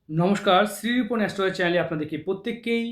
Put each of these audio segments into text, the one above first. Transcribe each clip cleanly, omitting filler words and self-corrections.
নমস্কার, শ্রীরূপন অ্যাস্ট্রোলজি চ্যানেলে আপনাদেরকে প্রত্যেককেই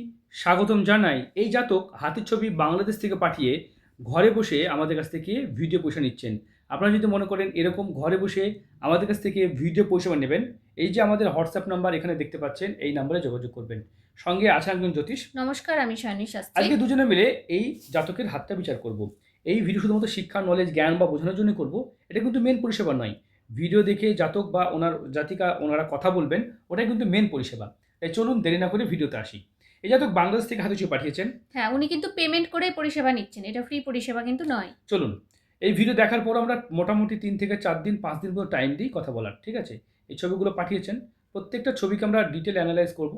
স্বাগতম জানাই। এই জাতক হাতের ছবি বাংলাদেশ থেকে পাঠিয়ে ঘরে বসে আমাদের কাছ থেকে ভিডিও পয়সা নিচ্ছেন। আপনারা যদি মনে করেন এরকম ঘরে বসে আমাদের কাছ থেকে ভিডিও পরিষেবা নেবেন, এই যে আমাদের হোয়াটসঅ্যাপ নাম্বার এখানে দেখতে পাচ্ছেন, এই নাম্বারে যোগাযোগ করবেন। সঙ্গে আছেন একজন জ্যোতিষ। নমস্কার, আমি শায়নী শাস্ত্রী। আজকে দুজনে মিলে এই জাতকের হাতটা বিচার করব। এই ভিডিও শুধুমাত্র শিক্ষা, নলেজ, জ্ঞান বা বোঝানোর জন্য করব। এটা কিন্তু মেন পরিষেবা নয়। ভিডিও দেখে জাতক বা ওনার জাতিকা ওনারা কথা বলবেন, ওটাই কিন্তু মেন পরিষেবা। তাই চলুন দেরি না করে ভিডিওতে আসি। এই জাতক বাংলাদেশ থেকে হাতে ছবি পাঠিয়েছেন। হ্যাঁ, উনি কিন্তু পেমেন্ট করে পরিষেবা নিচ্ছেন। এটা ফ্রি পরিষেবা কিন্তু নয়। চলুন এই ভিডিও দেখার পর আমরা মোটামুটি ৩ থেকে ৪ দিন ৫ দিন পর্যন্ত টাইম দিই কথা বলার, ঠিক আছে? এই ছবিগুলো পাঠিয়েছেন, প্রত্যেকটা ছবিকে আমরা ডিটেল অ্যানালাইজ করব।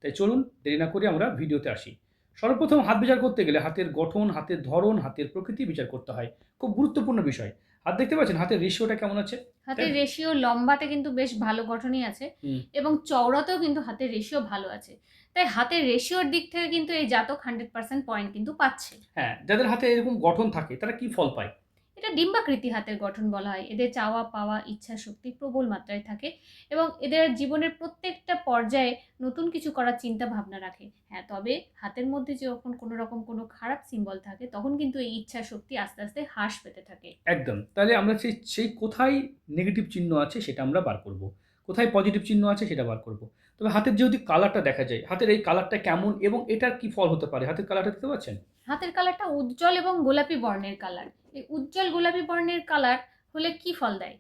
তাই চলুন দেরি না করে আমরা ভিডিওতে আসি। সর্বপ্রথম হাত বিচার করতে গেলে হাতের গঠন, হাতের ধরন, হাতের প্রকৃতি বিচার করতে হয়। খুব গুরুত্বপূর্ণ বিষয়। হাত দেখতে পাচ্ছেন হাতের রেশিওটা কেমন আছে? হাতের রেশিও লম্বাতে কিন্তু বেশ ভালো গঠনই আছে হুম। এবং চওড়াতেও কিন্তু হাতের রেশিও ভালো আছে। তাই হাতের রেশিওর দিক থেকে কিন্তু এই জাতক 100% পয়েন্ট কিন্তু পাচ্ছে। হ্যাঁ, যাদের হাতে এরকম গঠন থাকে তারা কি ফল পায়? এটা ডিম্বাকৃতি হাতের গঠন বলা হয়। এদের চাওয়া পাওয়া ইচ্ছা শক্তি প্রবল মাত্রায় থাকে এবং এদের জীবনের প্রত্যেকটা পর্যায়ে নতুন কিছু করার চিন্তা ভাবনা রাখে। হ্যাঁ, তবে হাতের মধ্যে যখন কোনো রকম কোনো খারাপ সিম্বল থাকে তখন কিন্তু এই ইচ্ছা শক্তি আস্তে আস্তে হ্রাস পেতে থাকে। একদম। তাহলে আমরা সেই সেই কোথায় নেগেটিভ চিহ্ন আছে সেটা আমরা বার করব। কোথায় পজিটিভ চিহ্ন আছে সেটা বার করব। তবে হাতের যেহেতু কালারটা দেখা যায়, হাতের এই কালারটা কেমন এবং এটার কি ফল হতে পারে? হাতের কালারটা দেখতে পাচ্ছেন? হাতের কালারটা উজ্জ্বল এবং গোলাপি বর্ণের কালার। এই উজ্জ্বল গোলাপি বর্ণের কালার হলে কি ফল দেয়?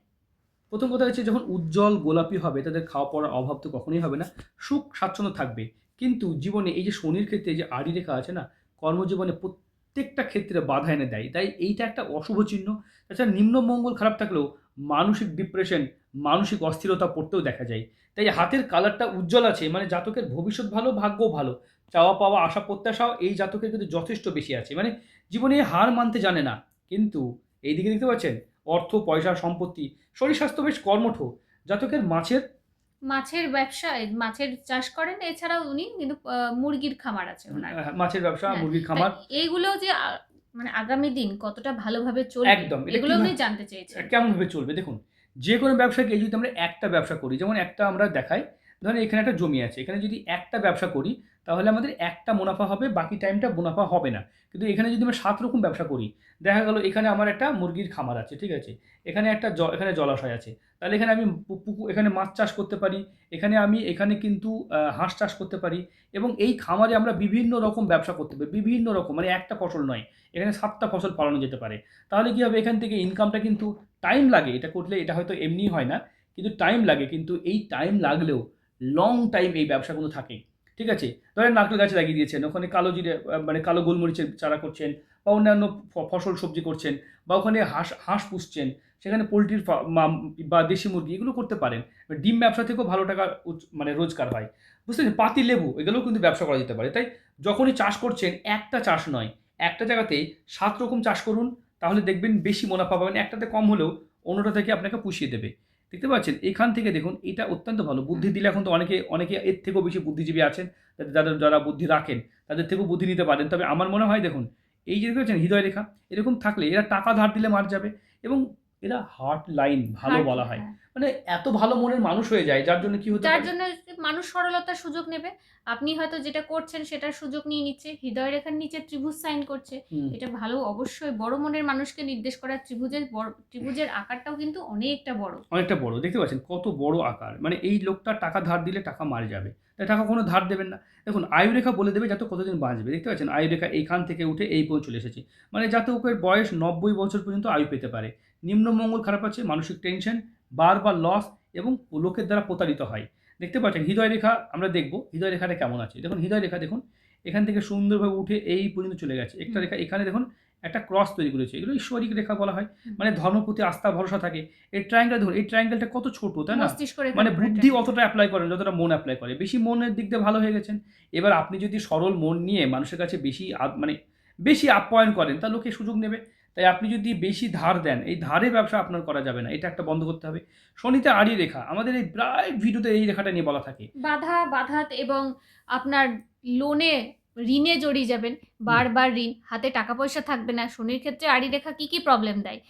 প্রথম কথা হচ্ছে যখন উজ্জ্বল গোলাপি হবে তাদের খাওয়া পড়ার অভাব তো কখনোই হবে না। সুখ স্বাচ্ছন্দ্য থাকবে। কিন্তু জীবনে এই যে শনির ক্ষেত্রে যে আড়ি রেখা আছে না, কর্মজীবনে প্রত্যেকটা ক্ষেত্রে বাধা এনে দেয়। তাই এইটা একটা অশুভ চিহ্ন। তাছাড়া নিম্ন মঙ্গল খারাপ থাকলেও মানসিক ডিপ্রেশন, মানসিক অস্থিরতা পড়তেও দেখা যায়। তাই হাতের কালারটা উজ্জ্বল আছে মানে জাতকের ভবিষ্যৎ ভালো, ভাগ্যও ভালো। চাওয়া পাওয়া আশা প্রত্যাশাও এই জাতকের কিন্তু যথেষ্ট বেশি আছে। মানে জীবনে হার মানতে জানে না। কিন্তু এইদিকে দেখতে পাচ্ছেন অর্থ, পয়সা, সম্পত্তি, শরীর স্বাস্থ্য বেশ কর্মঠ। জাতকের মাছের মাছের ব্যবসা, মাছের চাষ করেন। এছাড়াও উনি কিন্তু মুরগির খামার আছে ওনার। মাছের ব্যবসা, হ্যাঁ, মুরগির তাই খামার। এইগুলো যে মানে আগামী দিন কতটা ভালোভাবে চলবে একদম। এটা এগুলো উনি জানতে চেয়েছেন। কেমনভাবে চলবে? দেখুন, যেকোনো ব্যবসাকে যদি আমরা একটা ব্যবসা করি, যেমন একটা আমরা দেখাই, ধরেন এখানে একটা জমি আছে। এখানে যদি একটা ব্যবসা করি, তাহলে আমাদের একটা মুনাফা হবে, বাকি টাইমটা মুনাফা হবে না। কিন্তু এখানে যদি আমরা ৭ রকম ব্যবসা করি, দেখা গেল এখানে আমার একটা মুরগির খামার আছে, ঠিক আছে? এখানে একটা এখানে জলাশয় আছে। তাহলে এখানে আমি এখানে মাছ চাষ করতে পারি। এখানে কিন্তু হাঁস চাষ করতে পারি এবং এই খামারে আমরা বিভিন্ন রকম ব্যবসা করতে পারি। বিভিন্ন রকম মানে একটা ফসল নয়। এখানে ৭ টা ফসল ফলানো যেতে পারে। তাহলে কি হবে? এখান থেকে ইনকামটা কিন্তু টাইম লাগে। এটা করলে এটা হয়তো এমনিই হয় না। কিন্তু টাইম লাগে। কিন্তু এই টাইম লাগলেও লং টাইম এই ব্যবসাগুলো থাকে। ঠিক আছে? ধরেন নারকেল গাছ লাগিয়ে দিয়েছেন। ওখানে কালো জিরে মানে কালো গোলমরিচের চারা করছেন বা অন্যান্য ফসল সবজি করছেন বা ওখানে হাঁস হাঁস পুষছেন। সেখানে পোল্ট্রির বা দেশি মুরগি এগুলো করতে পারেন। ডিম ব্যবসা থেকেও ভালো টাকা মানে রোজগার হয়। বুঝতে পেরেছেন? পাতিলেবু এগুলোও কিন্তু ব্যবসা করা যেতে পারে। তাই যখনই চাষ করছেন একটা চাষ নয়, একটা জায়গাতেই ৭ রকম চাষ করুন। তাহলে দেখবেন বেশি মুনাফা পাবেন। একটাতে কম হলেও অন্যটা থেকে আপনাকে পুষিয়ে দেবে। দেখতে পাচ্ছেন? এখান থেকে দেখুন এটা অত্যন্ত ভালো। বুদ্ধি দিলে এখন তো অনেকে এর থেকেও বেশি বুদ্ধিজীবী আছেন। যারা বুদ্ধি রাখেন তাদের থেকেও বুদ্ধি নিতে পারেন। তবে আমার মনে হয় দেখুন, এই যে দেখেছেন হৃদয় রেখা এরকম থাকলে এরা টাকা ধার দিলে মার যাবে এবং এরা হার্ট লাইন ভালো হার্ট, বলা হয়। হ্যাঁ। মানে এত ভালো মনের মানুষ হয়ে যায় যার জন্য কি হতে যার পারে? জন্য মানুষ সরলতার সুযোগ নেবে। আপনি হয়তো যেটা করছেন সেটার সুযোগ নিয়ে নিচ্ছে। হৃদয় রেখার নিচে ত্রিভুজ সাইন করছে। হুম। এটা ভালো, অবশ্যই বড় মনের মানুষকে নির্দেশ করা। ত্রিভুজের আকারটাও কিন্তু অনেকটা বড়। অনেকটা বড়। দেখতে পাচ্ছেন কত বড় আকার। মানে এই লোকটা টাকা ধার দিলে টাকা মারা যাবে। তাই টাকা কখনো ধার দেবেন না। দেখুন আয়ুরেখা বলে দেবে জাতক কতদিন বাঁচবে। দেখতে পাচ্ছেন আয়ুরেখা এইখান থেকে উঠে এই পর্যন্ত চলে এসেছে। মানে জাতকের বয়স ৯০ বছর পর্যন্ত আয়ু পেতে পারে। নিম্ন মঙ্গল খারাপ আছে, মানসিক টেনশন, বারবার লস এবং লোকের দ্বারা প্রতারিত হয়। দেখতে পাচ্ছেন হৃদয় রেখা আমরা দেখব হৃদয় রেখাটা কেমন আছে। দেখুন হৃদয় রেখা দেখুন এখান থেকে সুন্দরভাবে উঠে এই পর্যন্ত চলে গেছে। একটা হুম, রেখা এখানে দেখুন একটা ক্রস তৈরি করেছে। এগুলো ঈশ্বরিক রেখা বলা হয়। হুম। মানে ধর্মের প্রতি আস্থা ভরসা থাকে। এই ট্রায়াঙ্গেল দেখুন, এই ট্রায়াঙ্গেলটা কত ছোট, তাই না? মস্তিষ্ক রেখার মানে উপরে বুদ্ধি ট্রায়াঙ্গেল। অতটা এপ্লাই করেন যতটা মন এপ্লাই করে। বেশি মনের দিক দিয়ে ভালো হয়ে গেছেন। এবার আপনি যদি সরল মন নিয়ে মানুষের কাছে বেশি মানে বেশি আপ্যায়ন করেন তা লোকে সুযোগ নেবে। তাই আপনি যদি বেশি ধার দেন, এই ধারে ব্যবসা আপনার করা যাবে না। এটা একটা বন্ধ করতে হবে। শনিতে আড়ি রেখা। আমাদের এই প্রায় ভিডিওতে এই রেখাটা নিয়ে বলা থাকে। বাধা, বাধাত এবং আপনার লোনে ঋণে জড়িয়ে যাবেন, বারবার ঋণ, হাতে টাকা পয়সা থাকবে না। শনির ক্ষেত্রে আড়ি রেখা কি প্রবলেম দেয়?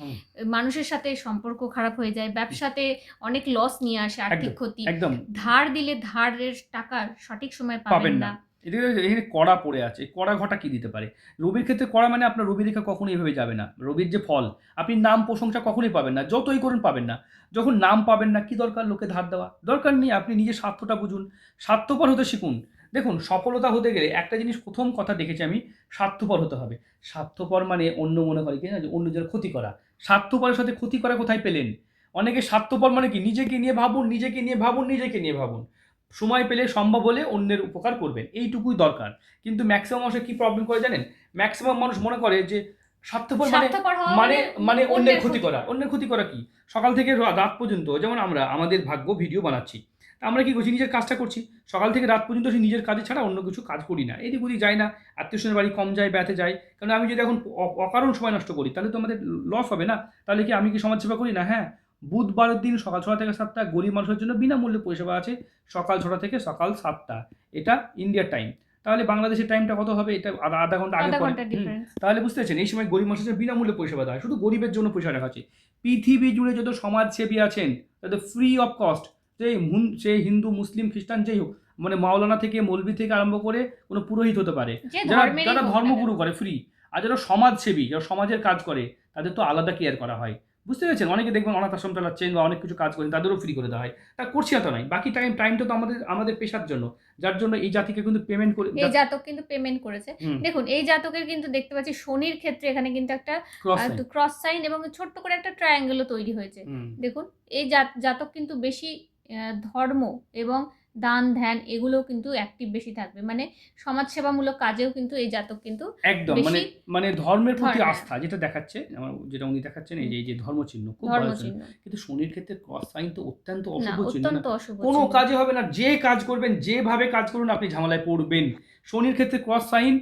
মানুষের সাথে সম্পর্ক খারাপ হয়ে যায়, ব্যবসাতে অনেক লস নিয়ে আসে, আর্থিক একদম ক্ষতি, একদম ধার দিলে ধারের টাকা সঠিক সময় পাবেন পাবেন না। না। এদিকে এখানে কড়া পড়ে আছে, কড়া ঘটা কি দিতে পারে? রবির ক্ষেত্রে কড়া মানে আপনার রবি রেখা কখনোই এভাবে যাবে না। রবির যে ফল, আপনি নাম প্রশংসা কখনোই পাবেন না, যতই করুন পাবেন না। যখন নাম পাবেন না, কি দরকার লোকে ধার দেওয়া? দরকার নেই, আপনি নিজের স্বার্থটা বুঝুন, স্বার্থপর হতে শিখুন। দেখুন, সফলতা হতে গেলে একটা জিনিস প্রথম কথা দেখেছি আমি, স্বার্থপর হতে হবে। স্বার্থপর মানে অন্য মনে করে কি না, যে অন্যজনের ক্ষতি করা। স্বার্থপরের সাথে ক্ষতি করা কোথায় পেলেন? অনেকে স্বার্থপর মানে কি, নিজেকে নিয়ে ভাবুন, নিজেকে নিয়ে ভাবুন, নিজেকে নিয়ে ভাবুন, সময় পেলে সম্ভব হলে অন্যের উপকার করবেন, এইটুকুই দরকার। কিন্তু ম্যাক্সিমাম মানুষের কি প্রবলেম করে জানেন? ম্যাক্সিমাম মানুষ মনে করে যে স্বার্থপর মানে স্বার্থপর হওয়া মানে মানে অন্যের ক্ষতি করা। করা। অন্যের ক্ষতি করা কি? সকাল থেকে রাত পর্যন্ত, যেমন আমরা আমাদের ভাগ্য ভিডিও বানাচ্ছি, তা আমরা কি করছি, নিজের কাজটা করছি। সকাল থেকে রাত পর্যন্ত সে নিজের কাজে ছাড়া অন্য কিছু কাজ করি না, এদিক ওদিক যাই না, আত্মীয়স্বজনের বাড়ি কম যাই, বেড়াতে যাই। কারণ আমি যদি এখন অকারণ সময় নষ্ট করি, তাহলে তো আমাদের লস হবে না। তাহলে কি আমি কি সমাজসেবা করি না? হ্যাঁ, বুধবারের দিন সকাল 6টা থেকে 7টা গরিব মানুষের জন্য বিনামূল্যে পরিষেবা আছে, সকাল 6টা থেকে সকাল 7টা। এটা ইন্ডিয়ার টাইম। তাহলে বাংলাদেশের টাইমটা কত হবে? এটা আধা ঘন্টা আগে আধা পরে। ঘন্টা ডিফারেন্স। তাহলে বুঝতে পারছেন, এই সময় গরিব মানুষের জন্য বিনামূল্যে পরিষেবা দেওয়া হয়, শুধু গরিবের জন্য পরিষেবা রাখা আছে। পৃথিবী জুড়ে যত সমাজসেবী আছেন তাদের ফ্রি অফ কস্ট, সে হিন্দু মুসলিম খ্রিস্টান যেই হোক, মানে মাওলানা থেকে মৌলবি থেকে আরম্ভ করে কোনো পুরোহিত হতে পারে, যে যারা ধর্মেরই যারা হোক না ধর্মগুরু কেন। করে ফ্রি। আর যারা সমাজসেবী, যারা সমাজের কাজ করে, তাদের তো আলাদা কেয়ার করা হয়। বুঝতে পেরেছেন? অনেকে দেখবেন অনাথ আশ্রম চালাচ্ছেন বা অনেক কিছু কাজ করেন, তাদেরও ফ্রি করে দেওয়া হয়। তা করছি এত নয়, বাকি টাইমটা তো আমাদের আমাদের পেশার জন্য, যার জন্য এই জাতিকে কিন্তু পেমেন্ট করে এই জাতক কিন্তু পেমেন্ট করেছে। হুম, দেখুন, এই জাতকের কিন্তু দেখতে পাচ্ছি শনির ক্ষেত্রে এখানে কিন্তু একটা ক্রস সাইন। ক্রস সাইন এবং ছোট্ট করে একটা ট্রায়াঙ্গেলও তৈরি হয়েছে। হুম, দেখুন, এই জাতক কিন্তু বেশি ধর্ম এবং দান ধ্যান এগুলোও কিন্তু অ্যাক্টিভ বেশি থাকবে। মানে সমাজসেবামূলক কাজেও কিন্তু এই জাতক কিন্তু একদম মানে বেশি মানে ধর্মের প্রতি হ্যাঁ, আস্থা যেটা দেখাচ্ছে, যেটা উনি দেখাচ্ছেন, এই যে ধর্ম চিহ্ন খুব ভালো চিহ্ন। ধর্মচিহ্ন। কিন্তু শনির ক্ষেত্রে ক্রস সাইন তো অত্যন্ত না, অশুভ চিহ্ন না। অত্যন্ত অশুভ কোনো চিহ্ন। কাজে হবে না, যে কাজ করবেন, যেভাবে কাজ করুন, আপনি ঝামেলায় পড়বেন। শনির ক্ষেত্রে ক্রস সাইন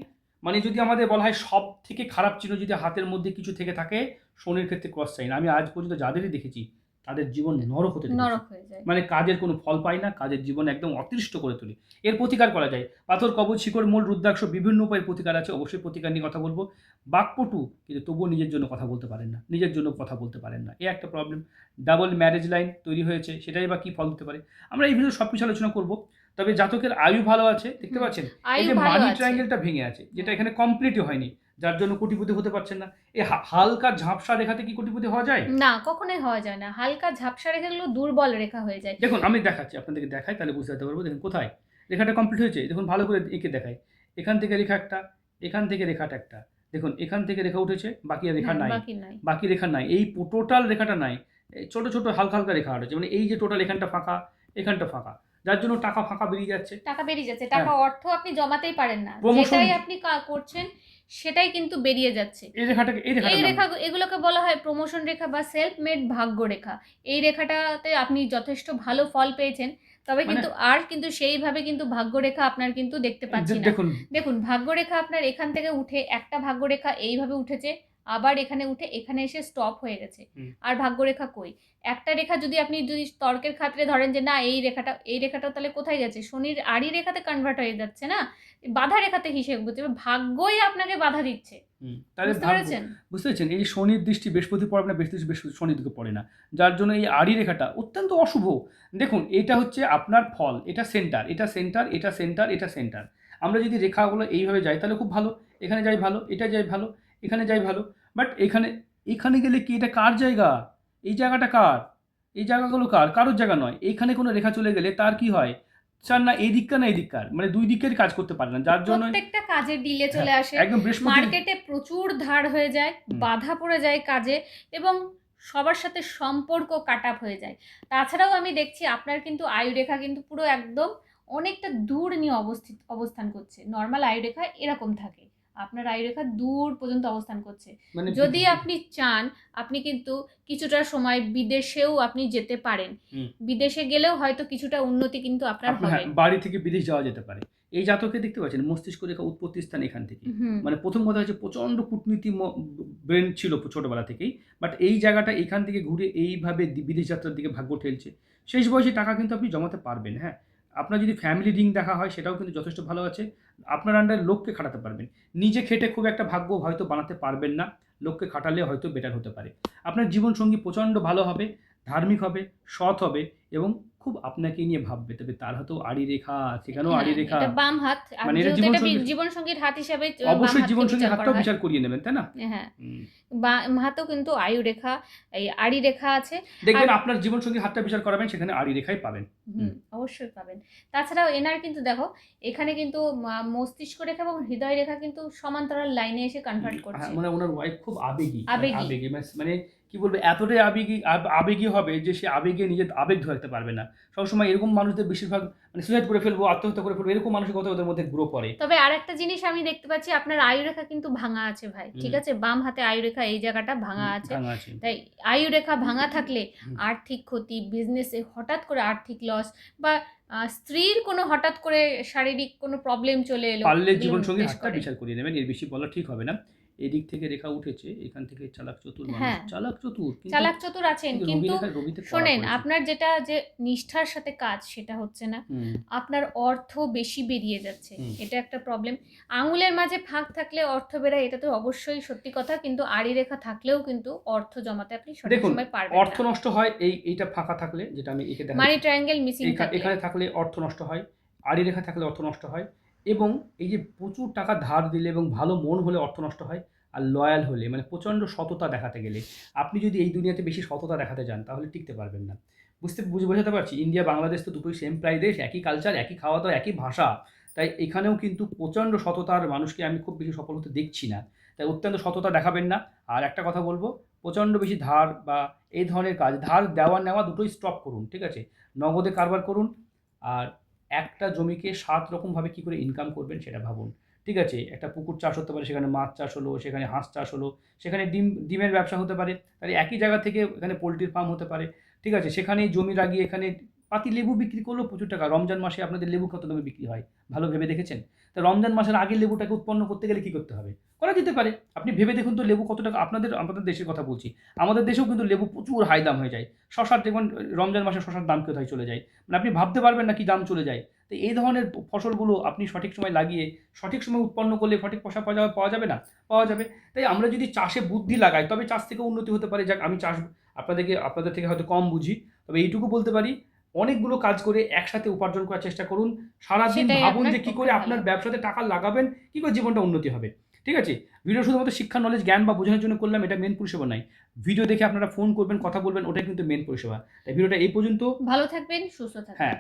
মানে, যদি আমাদের বলা হয় সব থেকে খারাপ চিহ্ন যদি হাতের মধ্যে কিছু থেকে থাকে, শনির ক্ষেত্রে ক্রস সাইন। আমি আজ পর্যন্ত যাদেরই দেখেছি, তাদের জীবন নরক হতে দেখেছি। নরক হয়ে যায়। মানে কাজের কোনো ফল পায় না, কাজের জীবন একদম অতিষ্ঠ করে তোলে। এর প্রতিকার করা যায়, পাথর, কবচ, শিকড়, মূল, রুদ্রাক্ষ, বিভিন্ন উপায়ের প্রতিকার আছে। অবশ্যই প্রতিকার নিয়ে কথা বলবো। বাকপটু, কিন্তু তবুও নিজের জন্য কথা বলতে পারেন না, নিজের জন্য কথা বলতে পারেন না, এই একটা প্রবলেম। ডাবল ম্যারেজ লাইন তৈরি হয়েছে, সেটাই বা কী ফল দিতে পারে, আমরা এই ভিডিও সব কিছু আলোচনা করবো। তবে জাতকের আয়ু ভালো আছে, দেখতে পাচ্ছেন এই আয়ু যে ভালো মানি আছে। ট্রায়াঙ্গেলটা ভেঙে আছে, যেটা এখানে কমপ্লিটই হয়নি, যার জন্য কোটিপতি হতে পারছেন না। এই হালকা ঝাপসা রেখাতে কি কোটিপতি হওয়া যায়? না, কখনোই হওয়া যায় না। হালকা ঝাপসা রেখাগুলো দুর্বল রেখা হয়ে যায়। দেখুন, আমি দেখাচ্ছি, আপনাদেরকে দেখাই, তাহলে বুঝতে পারবো। দেখুন কোথায় রেখাটা কমপ্লিট হয়েছে, দেখুন ভালো করে এঁকে দেখাই। এখান থেকে রেখা একটা, এখান থেকে রেখাটা একটা, দেখুন এখান থেকে রেখা উঠেছে, বাকি আর রেখা হ্যাঁ, নাই। বাকি নাই। বাকি রেখা নাই, এই টোটাল রেখাটা নাই। এই ছোট ছোট হালকা হালকা রেখা উঠেছে, মানে এই যে টোটাল এখানটা ফাঁকা, এখানটা ফাঁকা, যার জন্য টাকা ফাঁকা বেরিয়ে যাচ্ছে। টাকা বেরিয়ে যাচ্ছে। হ্যাঁ, টাকা অর্থ আপনি জমাতেই পারেন না। প্রমোশন, যেটাই আপনি করছেন সেটাই কিন্তু বেরিয়ে যাচ্ছে। এই রেখাটাকে, এই এই রেখাটার নাম রেখা এগুলোকে বলা হয় প্রমোশন রেখা বা সেলফ মেড ভাগ্য রেখা। এই রেখাটাতে আপনি যথেষ্ট ভালো ফল পেয়েছেন। তবে মানে কিন্তু আর কিন্তু সেইভাবে কিন্তু ভাগ্য রেখা আপনার কিন্তু দেখতে পাচ্ছি না। দেখুন দেখুন, ভাগ্য রেখা আপনার এখান থেকে উঠে একটা ভাগ্য রেখা এইভাবে উঠেছে, আবার এখানে উঠে এখানে এসে স্টপ হয়ে গেছে। আর ভাগ্য রেখা কই? একটা রেখা যদি আপনি তর্কের খাতিরে ধরেন যে না, এই রেখাটাও তাহলে কোথায় গেছে? শনির আড়ি রেখাতে কনভার্ট হয়ে যাচ্ছে না, বাধা রেখাতে হিসেব করতে হবে। ভাগ্যই আপনাকে বাধা দিচ্ছে। তাহলে বুঝতে ভাগ্য, পেরেছেন? বুঝতে পেরেছেন? এই যে শনির দৃষ্টি বৃহস্পতি পড়ে না, বৃহস্পতি শনির দিকে পড়ে না, যার জন্য এই আড়ি রেখাটা অত্যন্ত অশুভ। দেখুন, এটা হচ্ছে আপনার ফল, এটা সেন্টার, এটা সেন্টার, এটা সেন্টার, এটা সেন্টার। আমরা যদি রেখাগুলো এইভাবে যাই তাহলে খুব ভালো, এখানে যাই ভালো, এটা যাই ভালো, এখানে যাই ভালো। বাট এখানে এখানে গেলে কি, এটা কার জায়গা? এই জায়গাটা কার? এই জায়গাগুলো কার? কারোর জায়গা নয়। এইখানে কোনো রেখা চলে গেলে তার কি হয়, স্যার না এই দিককার না এই দিককার, মানে দুই দিকের কাজ করতে পারে না, যার জন্য প্রত্যেকটা কাজে ডিলে চলে আসে। একদম বৃহস্পতি। মার্কেটে প্রচুর ধার হয়ে যায়, বাধা পড়ে যায় কাজে, এবং সবার সাথে সম্পর্ক কাট আপ হয়ে যায়। তাছাড়াও আমি দেখছি আপনার কিন্তু আয়ুরেখা কিন্তু পুরো একদম অনেকটা দূর নিয়ে অবস্থান করছে। নর্মাল আয়ুরেখা এরকম থাকে, আপনার আয়ুরেখা দূর পর্যন্ত অবস্থান করছে। মানে যদি আপনি চান, আপনি কিন্তু কিছুটা সময় বিদেশেও আপনি যেতে পারেন। বিদেশে গেলেও হয়তো কিছুটা উন্নতি কিন্তু আপনার হবে। বাড়ি থেকে বিদেশ যাওয়া যেতে পারে। এই জাতকে দেখতে পাচ্ছেন মস্তিষ্ক রেখা উৎপত্তি স্থান এখান থেকে। মানে প্রথম কথা হচ্ছে প্রচণ্ড কূটনীতি ব্রেন ছিল ছোটবেলা থেকেই, বাট এই জায়গাটা এখান থেকে ঘুরে এইভাবে বিদেশ যাত্রার দিকে ভাগ্য ঠেলছে। শেষ বয়সে টাকা কিন্তু আপনি জমাতে পারবেন। হ্যাঁ, আপনার যদি ফ্যামিলি রিং দেখা হয় সেটাও কিন্তু যথেষ্ট ভালো আছে। আপনার আন্ডারে লোককে খাটাতে পারবেন। নিজে খেটে খুব একটা ভাগ্য হয়তো বানাতে পারবেন না, লোককে খাটালে হয়তো বেটার হতে পারে। আপনার জীবনসঙ্গী প্রচণ্ড ভালো হবে, ধার্মিক হবে, সৎ হবে এবং খুব আপনাকে নিয়ে ভাববে। তবে তার হাতেও আড়ি রেখা, সেখানেও আড়ি হ্যাঁ, রেখা। এটা বাম হাত, আর মানে এটা যেহেতু এটা জীবনসঙ্গী, জীবনসঙ্গীর হাত হিসাবে বাম অবশ্যই হাতকে জীবনসঙ্গীর বিচার করা হাতটাও হয়। বিচার করিয়ে নেবেন, তাই না? হ্যাঁ, হুম। বাম হাতেও কিন্তু আয়ু রেখা, এই আড়ি রেখা আছে। আর দেখবেন আপনার জীবনসঙ্গীর হাতটা বিচার করাবেন, সেখানে আড়ি রেখাই পাবেন। অবশ্যই পাবেন। তাছাড়াও এনার কিন্তু দেখো, এখানে কিন্তু মস্তিষ্ক রেখা এবং হৃদয় রেখা কিন্তু সমান্তরাল লাইনে এসে কনভার্ট হ্যাঁ, করছে। মানে ওনার ওয়াইফ খুব আবেগী, আবেগী। আবেগী মানে কি বলবো, এতটাই আবেগী হবে যে সে আবেগে নিজের আবেগ ধরে রাখতে পারবে না। সবসময় এরকম মানুষদের বেশিরভাগ মানে সুসাইড করে ফেলবো, আত্মহত্যা করে ফেলবো, এরকম মানসিকতা ওদের মধ্যে গ্রো করে। তবে আরেকটা জিনিস আমি দেখতে পাচ্ছি, আপনার আয়ু রেখা কিন্তু ভাঙা আছে ভাই, ঠিক আছে? বাম হাতে আয়ু রেখা এই জায়গাটা ভাঙা আছে। ভাঙা আছে। তাই আয়ু রেখা ভাঙা থাকলে আর্থিক ক্ষতি, বিজনেসে হঠাৎ করে আর্থিক লস, বা স্ত্রীর কোনো হঠাৎ করে শারীরিক কোনো প্রবলেম চলে এলো, পারলে এগুলো জীবনসঙ্গীর নির্দেশ হাতটা করে। বিচার করিয়ে নেবেন, এর বেশি বলা ঠিক হবে না। এদিক থেকে রেখা উঠেছে, এখান থেকে চালাক চতুর মানুষ, হ্যাঁ, চালাক চতুর, চালাক চতুর আছেন, রবি কিন্তু রেখা, রবিতে কড়া শোনেন, পড়েছে। আপনার যেটা যে নিষ্ঠার সাথে কাজ সেটা হচ্ছে না, আপনার অর্থ বেশি বেরিয়ে যাচ্ছে, এটা একটা প্রবলেম। আঙুলের মাঝে ফাঁক থাকলে অর্থ বেরায়, এটা তো অবশ্যই সত্যি কথা, কিন্তু আড়ি রেখা থাকলেও কিন্তু অর্থ জমাতে আপনি সঠিক দেখুন, সময় পারবেন অর্থ না। নষ্ট হয় এইটা ফাঁকা থাকলে, যেটা আমি একে মানি দেখাচ্ছি, ট্রায়াঙ্গেল মিসিং থাকলে। এখানে থাকলে অর্থ নষ্ট হয়, আড়ি রেখা থাকলে অর্থ নষ্ট হয়, এবং এই যে প্রচুর টাকা ধার দিলে এবং ভালো মন হলে অর্থ নষ্ট হয়। আর লয়াল হলে, মানে প্রচণ্ড সততা দেখাতে গেলে, আপনি যদি এই দুনিয়াতে বেশি সততা দেখাতে যান তাহলে টিকতে পারবেন না। বোঝাতে পারছি, ইন্ডিয়া বাংলাদেশ তো দুটোই সেম প্রায় দেশ, একই কালচার, একই খাওয়া দাওয়া, একই ভাষা। তাই এখানেও কিন্তু প্রচণ্ড সততার মানুষকে আমি খুব বেশি সফল হতে দেখছি না। তাই অত্যন্ত সততা দেখাবেন না। আর একটা কথা বলবো, প্রচণ্ড বেশি ধার বা এই ধরনের কাজ, ধার দেওয়া নেওয়া দুটোই স্টপ করুন, ঠিক আছে? নগদে কারবার করুন। আর একটা জমিকে 7 রকমভাবে কী করে ইনকাম করবেন সেটা ভাবুন, ঠিক আছে? একটা পুকুর চাষ হতে পারে, সেখানে মাছ চাষ হলো, সেখানে হাঁস চাষ হলো, সেখানে ডিমের ব্যবসা হতে পারে, তাহলে একই জায়গা থেকে এখানে পোলট্রির ফার্ম হতে পারে, ঠিক আছে? সেখানেই জমি লাগিয়ে এখানে পাতি লেবু বিক্রি করলেও প্রচুর টাকা। রমজান মাসে আপনাদের লেবু কত দামে বিক্রি হয়, ভালো ভেবে দেখেছেন? তা রমজান মাসের আগে লেবুটাকে উৎপন্ন করতে গেলে কী করতে হবে? করা যেতে পারে। আপনি ভেবে দেখুন তো, লেবু কত টাকা। আমাদের দেশের কথা বলছি, আমাদের দেশেও কিন্তু লেবু প্রচুর হাই দাম হয়ে যায়। শসার দেখবেন রমজান মাসে শসার দাম কোথায় চলে যায়, মানে আপনি ভাবতে পারবেন না কি দাম চলে যায়। তো এই ধরনের ফসলগুলো আপনি সঠিক সময় লাগিয়ে সঠিক সময় উৎপন্ন করলে সঠিক পয়সা পাওয়া যাবে না? পাওয়া যাবে। তাই আমরা যদি চাষে বুদ্ধি লাগাই তবে চাষ থেকে উন্নতি হতে পারে। যাক, আমি চাষ আপনাদের থেকে হয়তো কম বুঝি, তবে এইটুকু বলতে পারি, অনেকগুলো কাজ করে একসাথে উপার্জন করার চেষ্টা করুন। সারাদিন সেটাই ভাবুন আপনার যে কী পক্ষে করে ভালো। আপনার ব্যবসাতে টাকা লাগাবেন, কী করে জীবনটা উন্নতি হবে। ঠিক আছে? ভিডিও শুধুমাত্র শিক্ষা, নলেজ, জ্ঞান বা বোঝানোর জন্য করলাম, এটা মেন পরিষেবা নয়। ভিডিও দেখে আপনারা ফোন করবেন, কথা বলবেন, ওটাই কিন্তু মেন পরিষেবা। তাই ভিডিওটা এই পর্যন্ত। ভালো থাকবেন, সুস্থ থাকবেন। হ্যাঁ।